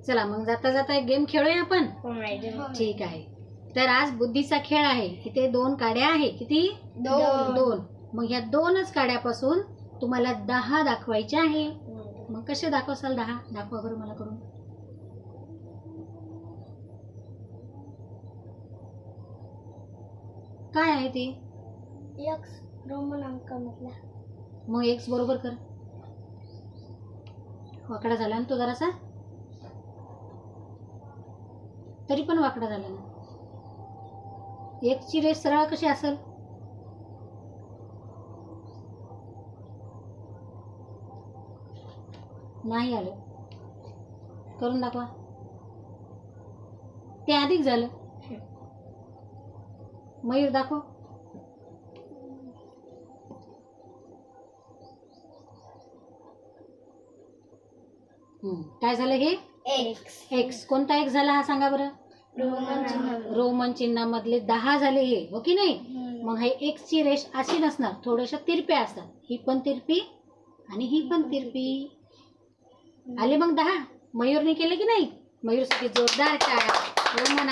चला मग जाता जाता एक गेम खेळूया आपण. ठीक आहे. तर आज बुद्धीचा खेळ आहे. इथे 2 काड्या आहे. किती? 2. मग ह्या 2च काड्यापासून तुम्हाला 10 दाखवायचे आहे. मग कसे दाखवसाल 10? दाखवा बरं मला करून. काय आहे ते? एक्स रोमन अंकामधला. मग एक्स बरोबर कर. वाकडा झाला ना तो जरासा, तरी पण वाकडा झाला ना. एक्सची रेष सरळ कशी असेल? नाही आलं. करून दाखवा. ते अधिक झालं. मयूर दाखव. काय झालं हे? एक्स. कोणता एक्स झाला हा सांगा बरं? रोमन चिन्हामधले 10 झाले हे, हो की नाही? मग हे एक्स ची रेष अशी नसणार, थोड्याशा तिरप्या असतात. ही पण तिरपी आणि ही पण तिरपी. आले मग 10. मयूरने केले की नाही? मयूरसाठी जोरदार टाळ्या. रोमन